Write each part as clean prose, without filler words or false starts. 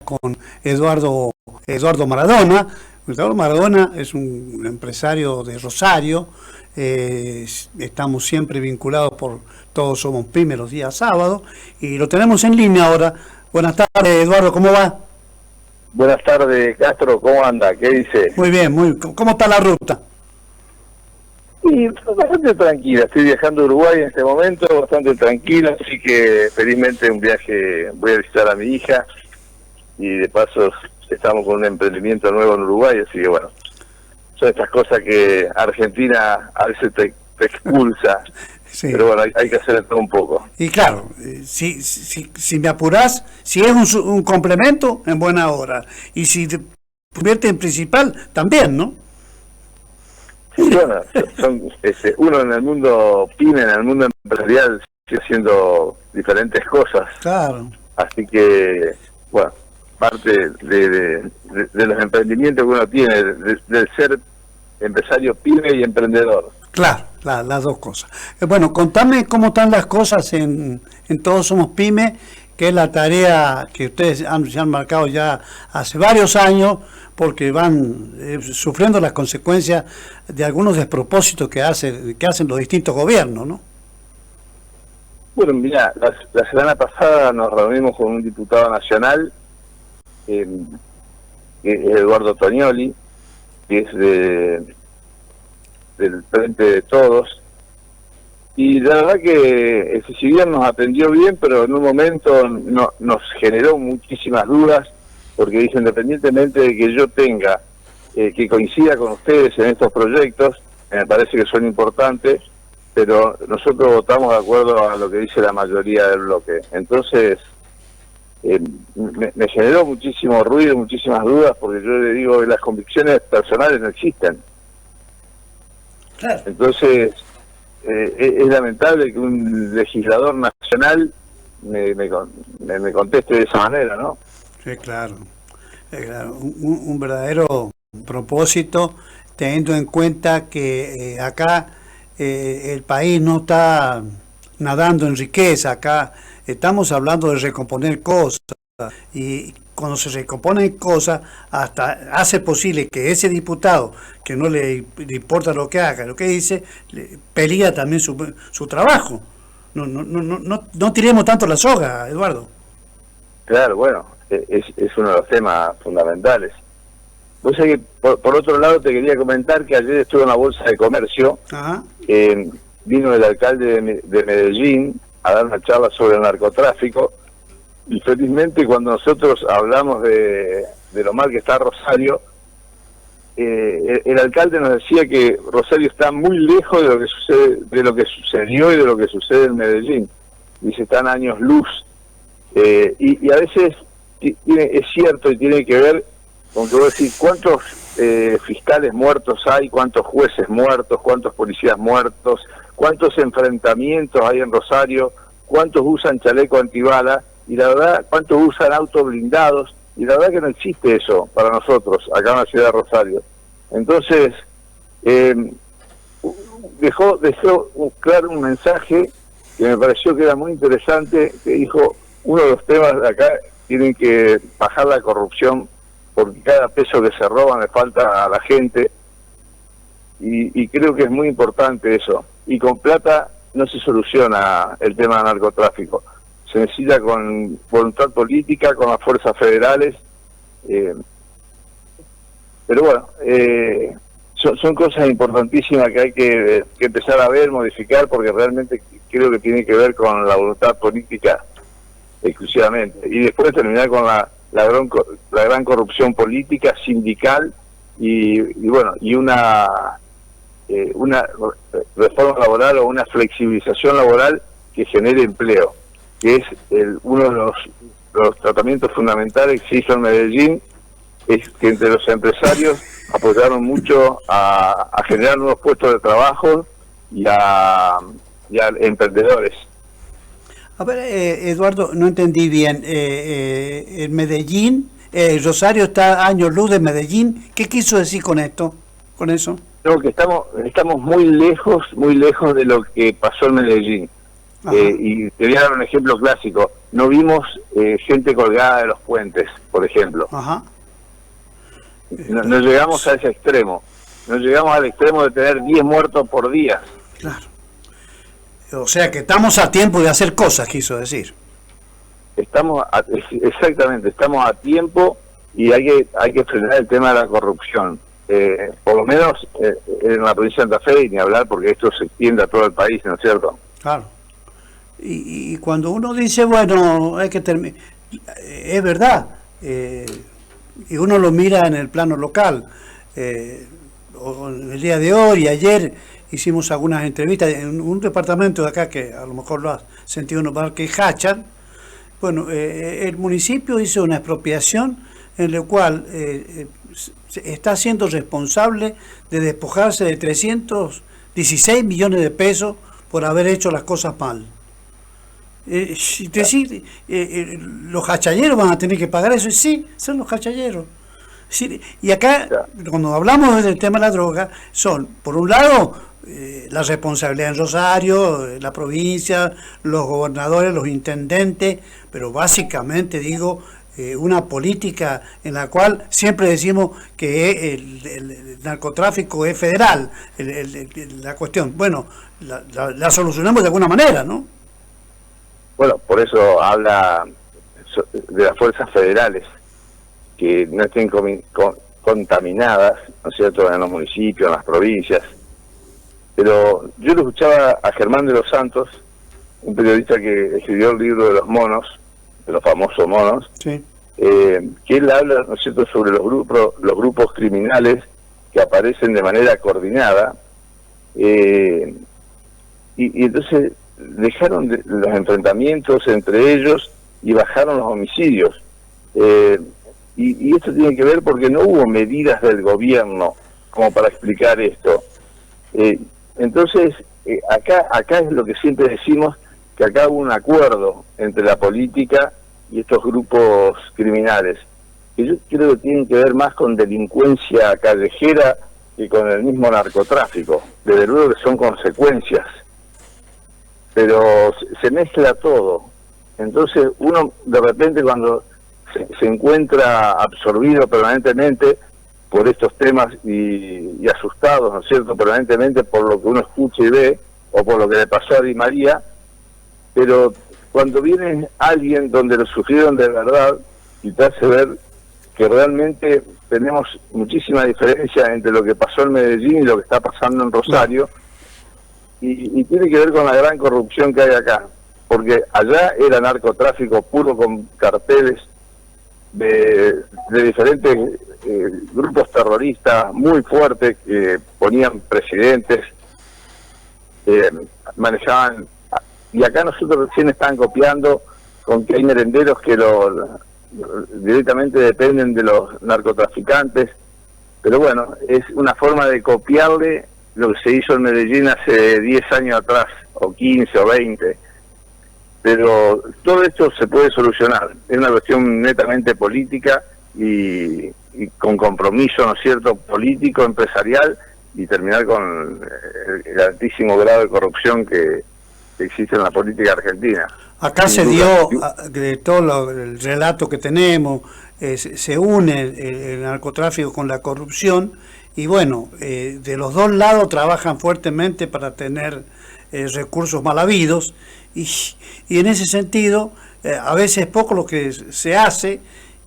con Eduardo Maradona. Eduardo Maradona es un empresario de Rosario. Estamos siempre vinculados por Todos Somos Pyme los días sábados y lo tenemos en línea ahora. Buenas tardes, Eduardo, ¿cómo va? Buenas tardes, Castro, ¿cómo anda? ¿Qué dice? Muy bien, ¿cómo está la ruta? Y bastante tranquila, estoy viajando a Uruguay en este momento, bastante tranquila, así que felizmente un viaje, voy a visitar a mi hija y de paso estamos con un emprendimiento nuevo en Uruguay, así que bueno, son estas cosas que Argentina a veces te expulsa, sí. Pero bueno, hay que hacer todo un poco. Y claro, si me apurás, si es un complemento, en buena hora, y si te convierte en principal, también, ¿no? Sí, bueno, uno en el mundo pyme, en el mundo empresarial, sigue haciendo diferentes cosas. Claro. Así que, bueno, parte de los emprendimientos que uno tiene, del ser empresario pyme y emprendedor. Claro, las dos cosas. Bueno, contame cómo están las cosas en Todos Somos Pyme, que es la tarea que ustedes se han marcado ya hace varios años, porque van sufriendo las consecuencias de algunos despropósitos que hacen los distintos gobiernos, ¿no? Bueno, mira, la semana pasada nos reunimos con un diputado nacional, que es Eduardo Tognoli, que es del Frente de Todos, y la verdad que si bien nos atendió bien, pero en un momento nos generó muchísimas dudas, porque dice, independientemente de que yo tenga que coincida con ustedes en estos proyectos, me parece que son importantes, pero nosotros votamos de acuerdo a lo que dice la mayoría del bloque. Entonces, me generó muchísimo ruido, muchísimas dudas, porque yo le digo que las convicciones personales no existen. Entonces, es lamentable que un legislador nacional me conteste de esa manera, ¿no? Sí, claro. Un verdadero propósito, teniendo en cuenta que acá el país no está nadando en riqueza, acá estamos hablando de recomponer cosas, y cuando se recomponen cosas, hasta hace posible que ese diputado, que no le importa lo que haga, lo que dice, pelea también su trabajo. No tiremos tanto la soga, Eduardo. Claro, bueno, es uno de los temas fundamentales. Vos sabés que, por otro lado, te quería comentar que ayer estuve en la Bolsa de Comercio. Vino el alcalde de Medellín a dar una charla sobre el narcotráfico, y felizmente cuando nosotros hablamos de lo mal que está Rosario, el alcalde nos decía que Rosario está muy lejos de lo que sucedió y de lo que sucede en Medellín. Dice, están años luz, y a veces es cierto, y tiene que ver con que vos decís, ¿cuántos fiscales muertos hay? ¿Cuántos jueces muertos? ¿Cuántos policías muertos? ¿Cuántos enfrentamientos hay en Rosario? ¿Cuántos usan chaleco antibala? Y la verdad, ¿cuántos usan autos blindados? Y la verdad que no existe eso para nosotros, acá en la ciudad de Rosario. Entonces, dejó claro un mensaje que me pareció que era muy interesante, que dijo, uno de los temas de acá, tienen que bajar la corrupción, porque cada peso que se roban le falta a la gente, y creo que es muy importante eso. Y con plata no se soluciona el tema del narcotráfico. Se necesita con voluntad política, con las fuerzas federales, pero bueno, son cosas importantísimas que hay que empezar a ver, modificar, porque realmente creo que tiene que ver con la voluntad política exclusivamente, y después terminar con la gran corrupción política, sindical, y bueno, y una reforma laboral o una flexibilización laboral que genere empleo, que es uno de los tratamientos fundamentales que se hizo en Medellín, es que entre los empresarios apoyaron mucho a generar nuevos puestos de trabajo y a emprendedores. A ver, Eduardo, no entendí bien. En Medellín, Rosario está años luz de Medellín. ¿Qué quiso decir con esto? ¿Con eso? No, que estamos muy lejos de lo que pasó en Medellín. Y te voy a dar un ejemplo clásico. no vimos gente colgada de los puentes, por ejemplo. Ajá. No llegamos a ese extremo. No llegamos al extremo de tener 10 muertos por día. Claro. O sea que estamos a tiempo de hacer cosas, quiso decir. Exactamente, estamos a tiempo y hay que frenar el tema de la corrupción. Por lo menos en la provincia de Santa Fe, y ni hablar porque esto se extiende a todo el país, ¿no es cierto? Claro. Y cuando uno dice, bueno, hay que terminar, es verdad, y uno lo mira en el plano local. El día de hoy y ayer hicimos algunas entrevistas en un departamento de acá que a lo mejor lo ha sentido uno, que es Hachar. Bueno, el municipio hizo una expropiación en la cual está siendo responsable de despojarse de 316 millones de pesos por haber hecho las cosas mal. Es decir, los hachalleros van a tener que pagar eso. Sí, son los hachalleros. Sí, y acá, cuando hablamos del tema de la droga, son, por un lado, la responsabilidad en Rosario, la provincia, los gobernadores, los intendentes, pero básicamente, digo, una política en la cual siempre decimos que el narcotráfico es federal, la cuestión. Bueno, la solucionamos de alguna manera, ¿no? Bueno, por eso habla de las fuerzas federales, que no estén contaminadas, ¿no es cierto?, en los municipios, en las provincias. Pero yo lo escuchaba a Germán de los Santos, un periodista que escribió el libro de los monos, de los famosos monos, sí. Que él habla, ¿no es cierto?, sobre los grupos criminales que aparecen de manera coordinada, y entonces dejaron los enfrentamientos entre ellos y bajaron los homicidios. Y esto tiene que ver porque no hubo medidas del gobierno como para explicar esto. Entonces, acá es lo que siempre decimos, que acá hubo un acuerdo entre la política y estos grupos criminales, que yo creo que tienen que ver más con delincuencia callejera que con el mismo narcotráfico. Desde luego que son consecuencias, pero se mezcla todo. Entonces uno de repente cuando se encuentra absorbido permanentemente por estos temas y asustados, ¿no es cierto?, permanentemente por lo que uno escucha y ve, o por lo que le pasó a Di María, pero cuando viene alguien donde lo sufrieron de verdad y te hace ver que realmente tenemos muchísima diferencia entre lo que pasó en Medellín y lo que está pasando en Rosario, y tiene que ver con la gran corrupción que hay acá, porque allá era narcotráfico puro con carteles de diferentes grupos terroristas muy fuertes que ponían presidentes, manejaban, y acá nosotros recién están copiando con que hay merenderos que directamente dependen de los narcotraficantes, pero bueno, es una forma de copiarle lo que se hizo en Medellín hace 10 años atrás, o 15 o 20. Pero todo esto se puede solucionar. Es una cuestión netamente política y con compromiso, ¿no es cierto?, político, empresarial, y terminar con el altísimo grado de corrupción que existe en la política argentina. Acá se dio, de todo el relato que tenemos, se une el narcotráfico con la corrupción, y bueno, de los dos lados trabajan fuertemente para tener recursos mal habidos, y en ese sentido a veces es poco lo que se hace,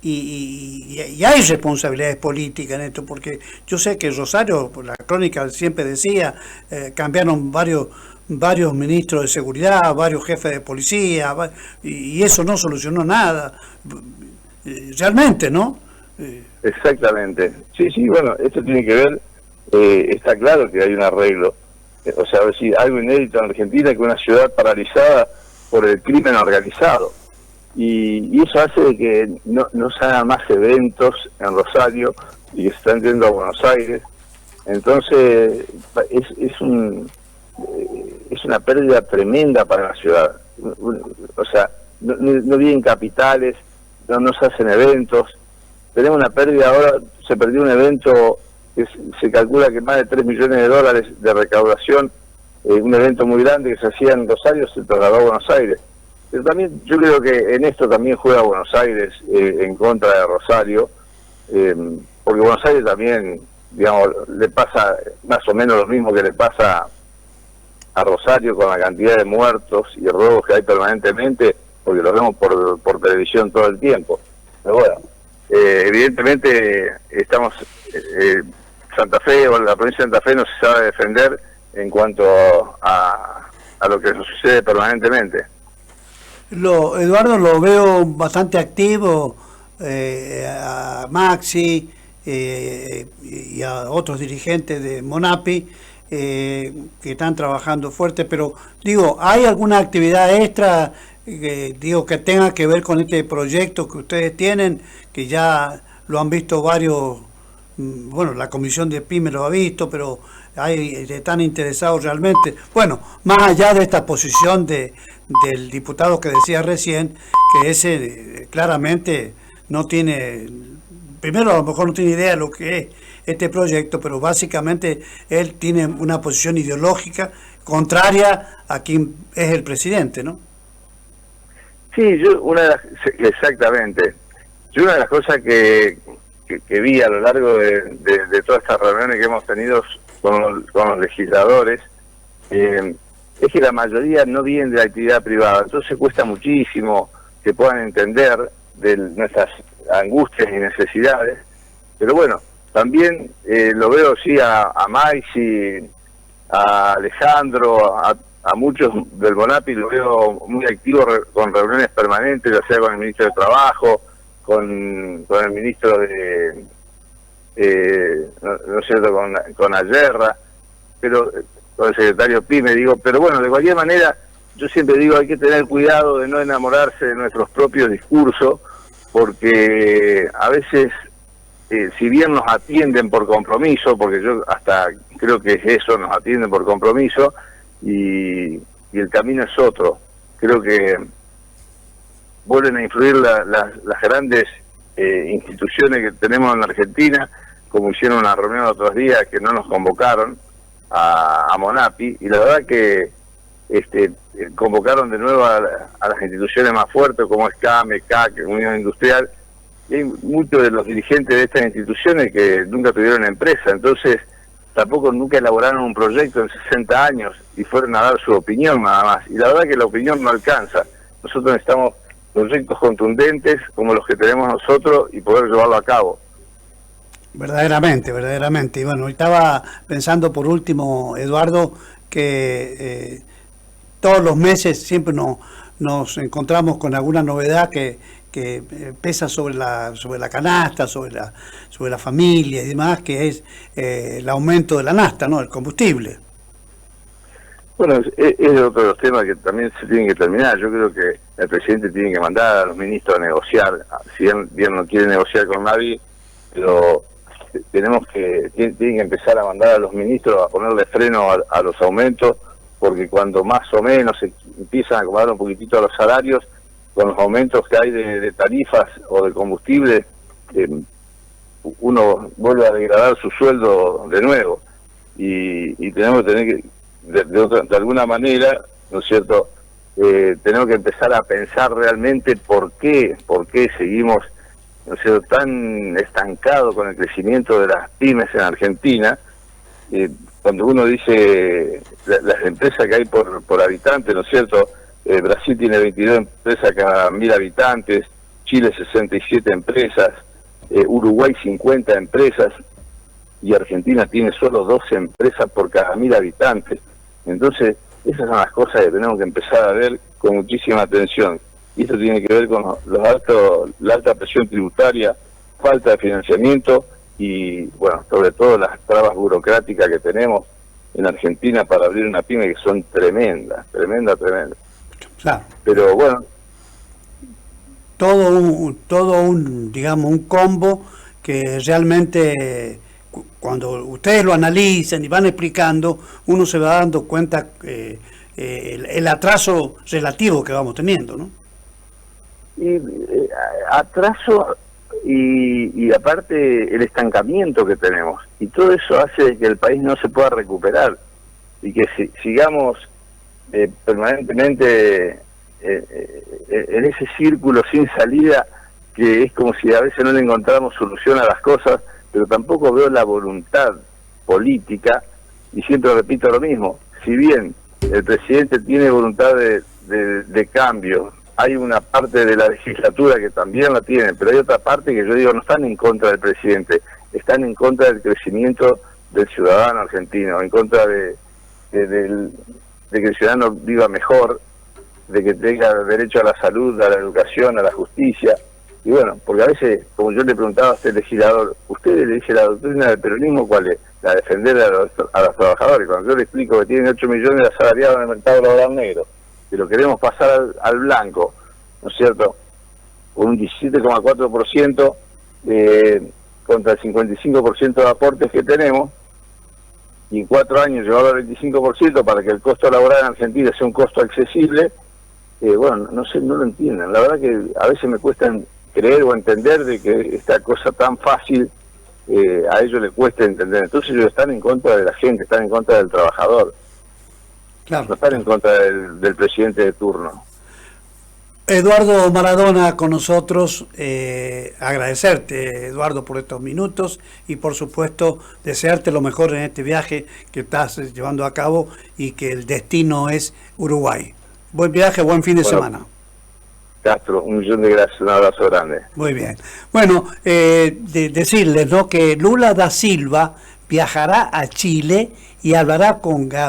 y hay responsabilidades políticas en esto, porque yo sé que Rosario, la crónica siempre decía, cambiaron varios ministros de seguridad, varios jefes de policía, y eso no solucionó nada, realmente, ¿no? Exactamente. Sí, bueno, esto tiene que ver, está claro que hay un arreglo, o sea, decir, algo inédito en Argentina, que una ciudad paralizada por el crimen organizado, y eso hace de que no se hagan más eventos en Rosario y que se están yendo a Buenos Aires. Entonces es una pérdida tremenda para la ciudad. O sea, no vienen capitales, no se hacen eventos. Tenemos una pérdida ahora, se perdió un evento que se calcula que más de $3 millones de recaudación, un evento muy grande que se hacía en Rosario, se trasladó a Buenos Aires. Pero también yo creo que en esto también juega Buenos Aires en contra de Rosario, porque Buenos Aires también, digamos, le pasa más o menos lo mismo que le pasa a Rosario con la cantidad de muertos y robos que hay permanentemente, porque lo vemos por televisión todo el tiempo. Pero bueno, evidentemente estamos, Santa Fe o la provincia de Santa Fe no se sabe defender en cuanto a lo que sucede permanentemente. Eduardo, lo veo bastante activo, a Maxi y a otros dirigentes de Monapi que están trabajando fuerte, pero digo, ¿hay alguna actividad extra que tenga que ver con este proyecto que ustedes tienen, que ya lo han visto varios, bueno, la comisión de PYME lo ha visto, pero están interesados realmente? Bueno, más allá de esta posición del diputado que decía recién, que ese claramente no tiene, primero a lo mejor no tiene idea de lo que es este proyecto, pero básicamente él tiene una posición ideológica contraria a quien es el presidente, ¿no? Sí, exactamente. Yo una de las cosas que vi a lo largo de todas estas reuniones que hemos tenido con los legisladores, es que la mayoría no vienen de la actividad privada, entonces cuesta muchísimo que puedan entender de nuestras angustias y necesidades, pero bueno, también lo veo sí a Maxi, a Alejandro, a muchos del Monapi, lo veo muy activo con reuniones permanentes, ya sea con el ministro de Trabajo, con el ministro de, no es cierto, con Ayerra, pero con el secretario PYME, digo, pero bueno, de cualquier manera, yo siempre digo, hay que tener cuidado de no enamorarse de nuestros propios discursos, porque a veces, si bien nos atienden por compromiso, porque yo hasta creo que es eso, nos atienden por compromiso, y el camino es otro. Creo que vuelven a influir las grandes instituciones que tenemos en la Argentina, como hicieron una reunión otros días que no nos convocaron a Monapi, y la verdad que convocaron de nuevo a las instituciones más fuertes como es CAME, CAC, Unión Industrial, y hay muchos de los dirigentes de estas instituciones que nunca tuvieron empresa, entonces tampoco nunca elaboraron un proyecto en 60 años y fueron a dar su opinión nada más, y la verdad que la opinión no alcanza. Nosotros necesitamos proyectos contundentes como los que tenemos nosotros y poder llevarlo a cabo. Verdaderamente. Y bueno, estaba pensando por último, Eduardo, que todos los meses siempre nos encontramos con alguna novedad que pesa sobre la canasta, sobre la familia y demás, que es el aumento de la nafta, ¿no? El combustible. Bueno, es otro de los temas que también se tienen que terminar. Yo creo que el presidente tiene que mandar a los ministros a negociar, si bien no quiere negociar con nadie, pero tienen que empezar a mandar a los ministros a ponerle freno a los aumentos, porque cuando más o menos se empiezan a acomodar un poquitito a los salarios, con los aumentos que hay de tarifas o de combustible, uno vuelve a degradar su sueldo de nuevo, y tenemos que tener que, de alguna manera, ¿no es cierto?, tenemos que empezar a pensar realmente por qué seguimos, ¿no es cierto?, tan estancados con el crecimiento de las pymes en Argentina. Cuando uno dice las empresas que hay por habitante, ¿no es cierto?, Brasil tiene 22 empresas cada 1000 habitantes, Chile 67 empresas, Uruguay 50 empresas, y Argentina tiene solo 12 empresas por cada 1000 habitantes. Entonces, esas son las cosas que tenemos que empezar a ver con muchísima atención. Y esto tiene que ver con la alta presión tributaria, falta de financiamiento y, bueno, sobre todo las trabas burocráticas que tenemos en Argentina para abrir una pyme, que son tremendas. Claro. Pero bueno, todo un digamos un combo que realmente cuando ustedes lo analizan y van explicando, uno se va dando cuenta el atraso relativo que vamos teniendo, ¿no? Y atraso y aparte el estancamiento que tenemos, y todo eso hace que el país no se pueda recuperar y que sigamos permanentemente en ese círculo sin salida, que es como si a veces no le encontramos solución a las cosas, pero tampoco veo la voluntad política, y siempre repito lo mismo, si bien el presidente tiene voluntad de cambio, hay una parte de la legislatura que también la tiene, pero hay otra parte que yo digo no están en contra del presidente, están en contra del crecimiento del ciudadano argentino, en contra de que el ciudadano viva mejor, de que tenga derecho a la salud, a la educación, a la justicia. Y bueno, porque a veces, como yo le preguntaba a este legislador, usted le dice la doctrina del peronismo, ¿cuál es? La de defender a los trabajadores. Cuando yo le explico que tienen 8 millones de asalariados en el mercado laboral negro, que lo queremos pasar al blanco, ¿no es cierto? Con un 17,4% contra el 55% de aportes que tenemos, y en 4 años llevarlo al 25% para que el costo laboral en Argentina sea un costo accesible, bueno, no sé, no lo entienden. La verdad que a veces me cuesta creer o entender de que esta cosa tan fácil a ellos les cuesta entender. Entonces ellos están en contra de la gente, están en contra del trabajador. Claro. No están en contra del presidente de turno. Eduardo Maradona con nosotros, agradecerte, Eduardo, por estos minutos y por supuesto desearte lo mejor en este viaje que estás llevando a cabo y que el destino es Uruguay. Buen viaje, buen fin de semana. Castro, 1.000.000 de gracias, un abrazo grande. Muy bien. Bueno, decirles, ¿no?, que Lula da Silva viajará a Chile y hablará con Gabriel